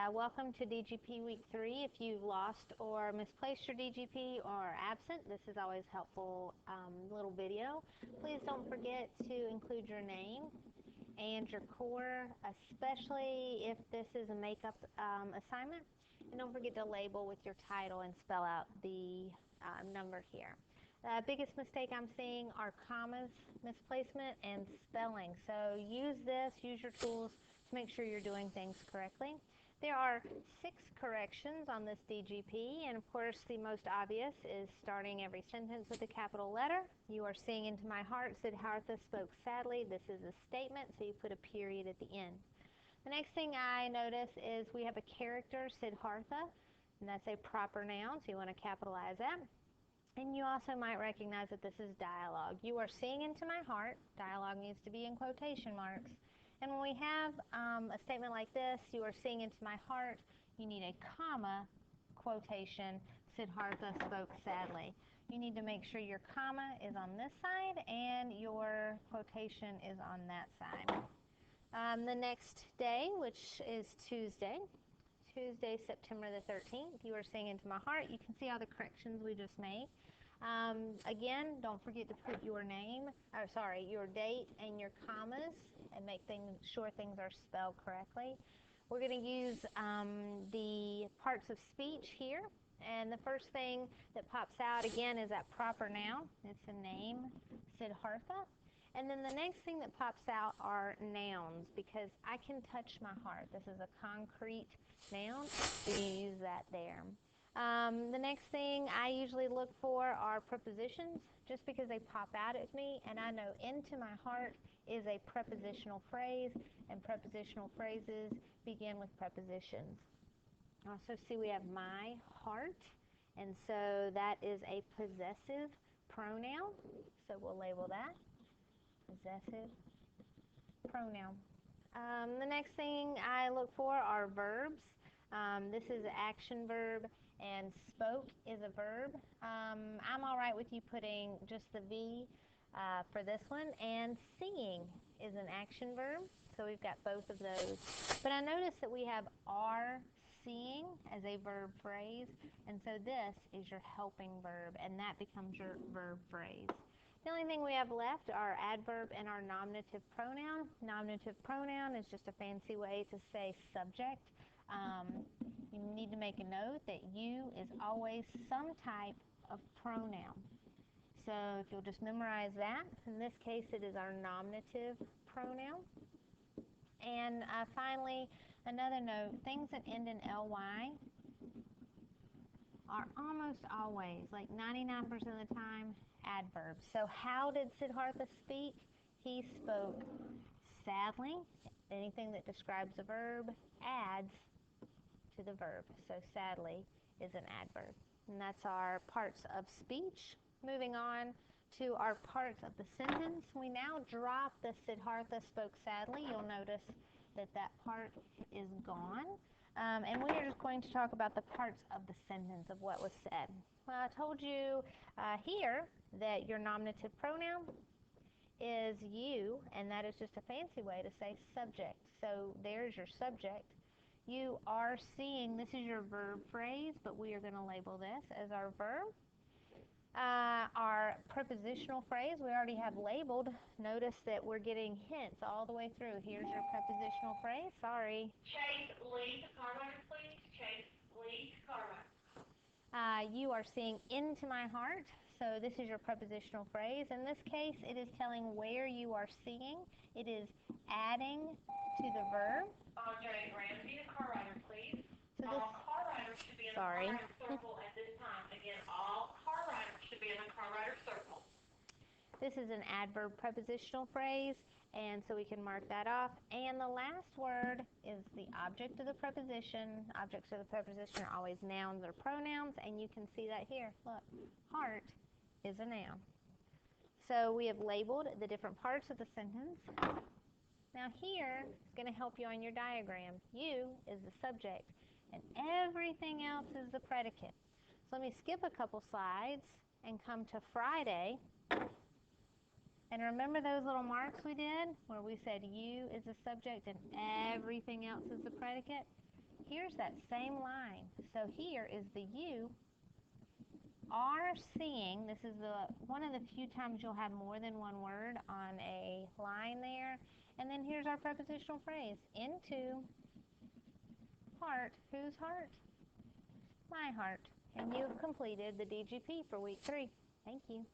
welcome to DGP Week 3. If you've lost or misplaced your DGP or are absent, this is always helpful little video. Please don't forget to include your name and your core, especially if this is a makeup assignment. And don't forget to label with your title and spell out the number here. The biggest mistake I'm seeing are commas, misplacement, and spelling. So use your tools to make sure you're doing things correctly. There are 6 corrections on this DGP, and of course the most obvious is starting every sentence with a capital letter. You are seeing into my heart, Siddhartha spoke sadly. This is a statement, so you put a period at the end. The next thing I notice is we have a character, Siddhartha, and that's a proper noun, so you want to capitalize that. And you also might recognize that this is dialogue. You are seeing into my heart. Dialogue needs to be in quotation marks. And when we have a statement like this, you are seeing into my heart, you need a comma quotation, Siddhartha spoke sadly. You need to make sure your comma is on this side and your quotation is on that side. The next day, which is Tuesday, September the 13th, you are seeing into my heart. You can see all the corrections we just made. Again, don't forget to put your your date and your commas and make sure things are spelled correctly. We're going to use the parts of speech here, and the first thing that pops out again is that proper noun. It's a name, Siddhartha. And then the next thing that pops out are nouns, because I can touch my heart. This is a concrete noun, so you use that there. The next thing I usually look for are prepositions, just because they pop out at me, and I know into my heart is a prepositional phrase, and prepositional phrases begin with prepositions. Also see we have my heart, and so that is a possessive pronoun, so we'll label that, possessive pronoun. The next thing I look for are verbs. This is an action verb, and spoke is a verb. I'm all right with you putting just the V for this one, and seeing is an action verb, so we've got both of those. But I notice that we have are seeing as a verb phrase, and so this is your helping verb, and that becomes your verb phrase. The only thing we have left are adverb and our nominative pronoun. Nominative pronoun is just a fancy way to say subject. You need to make a note that you is always some type of pronoun. So if you'll just memorize that, in this case it is our nominative pronoun. And finally, another note, things that end in ly are almost always, like 99% of the time, adverbs. So how did Siddhartha speak? He spoke sadly. Anything that describes a verb adds to the verb. So sadly is an adverb. And that's our parts of speech. Moving on to our parts of the sentence. We now drop the Siddhartha spoke sadly. You'll notice that that part is gone. And we are just going to talk about the parts of the sentence of what was said. Well, I told you here that your nominative pronoun is you, and that is just a fancy way to say subject. So there's your subject. You are seeing, this is your verb phrase, but we are going to label this as our verb. Our prepositional phrase we already have labeled. Notice that we're getting hints all the way through. Here's your prepositional phrase. Sorry. Chase, lead, car rider, please. Chase, lead, car rider. You are seeing into my heart. So this is your prepositional phrase. In this case, it is telling where you are seeing. It is adding to the verb. Andre Ramsey, the car rider, please. So all car riders should be in the car rider circle at this time. Again, all car riders should be in the car rider circle. This is an adverb prepositional phrase, and so we can mark that off. And the last word is the object of the preposition. Objects of the preposition are always nouns or pronouns, and you can see that here. Look, heart is a noun. So we have labeled the different parts of the sentence. Now here is going to help you on your diagram. You is the subject, and everything else is the predicate. So let me skip a couple slides and come to Friday. And remember those little marks we did where we said you is the subject and everything else is the predicate? here's that same line. So here is the you are seeing. This is one of the few times you'll have more than one word on a line there. And then here's our prepositional phrase. Into heart. Whose heart? My heart. And you've completed the DGP for week 3. Thank you.